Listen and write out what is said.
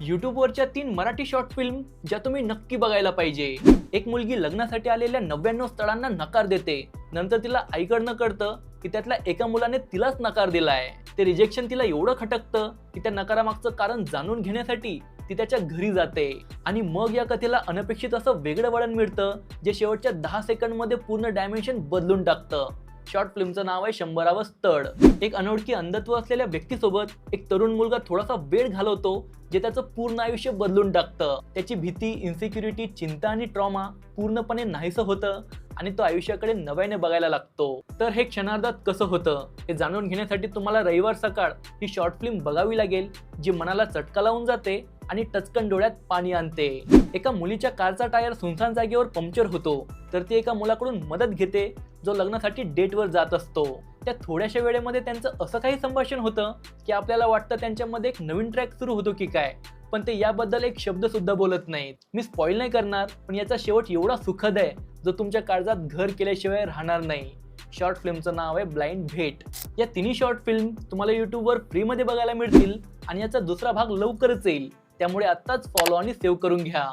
यूट्यूबवरच्या 3 Marathi short film ज्या तुम्ही नक्की बघायला पाहिजे। एक मुलगी लग्नासाठी आलेल्या 99 स्थळांना नकार देते, नंतर तिला आईकडनं कळतं की त्यातल्या एका मुलाने तिलाच नकार दिलाय। ते रिजेक्शन तिला एवढं खटकतं की त्या नकारामागचं कारण जाणून घेण्यासाठी ती त्याच्या घरी जाते आणि मग या कथेला अनपेक्षित असं वेगळं वळण मिळतं जे शेवटच्या 10 सेकंडमध्ये पूर्ण डायमेन्शन बदलून टाकतं। शॉर्ट फिल्मचं नाव आहे 100वे स्थळ। एक अनोळखी अंधत्व असलेल्या व्यक्तीसोबत एक तरुण मुलगा थोडासा वेळ घालवतो जे त्याचं पूर्ण आयुष्य बदलून टाकतं। त्याची भीती, इन्सिक्युरिटी, चिंता आणि ट्रॉमा पूर्णपणे नाहीसं होतं आणि तो आयुष्याकडे नव्याने बघायला लागतो। तर हे क्षणार्धात कसं होतं हे जाणून घेण्यासाठी तुम्हाला रविवार सकाळ ही शॉर्ट फिल्म बघावी लागेल, जी मनाला चटका लावून जाते आणि टचकन डोळ्यात पाणी आणते। एका मुलीच्या कारचा टायर सुनसान जागेवर पंक्चर होतो, तर ती एका मुलाकडून मदत घेते जो लग्नासाठी डेटवर जात असतो। त्या थोड्याशा वेळेमध्ये त्यांचं असं काही संभाषण होतं की आपल्याला वाटतं त्यांच्यामध्ये एक नवीन ट्रॅक सुरू होतो की काय, पण ते याबद्दल एक शब्द सुद्धा बोलत नाहीत। मी स्पॉइल नाही करणार, पण याचा शेवट एवढा सुखद आहे जो तुमच्या काळजात घर केल्याशिवाय राहणार नाही। शॉर्ट फिल्मचं नाव आहे ब्लाइंड भेट। या तिन्ही शॉर्ट फिल्म तुम्हाला यूट्यूबवर फ्रीमध्ये बघायला मिळतील आणि याचा दुसरा भाग लवकरच येईल, त्यामुळे आत्ताच फॉलो आणि सेव्ह करून घ्या।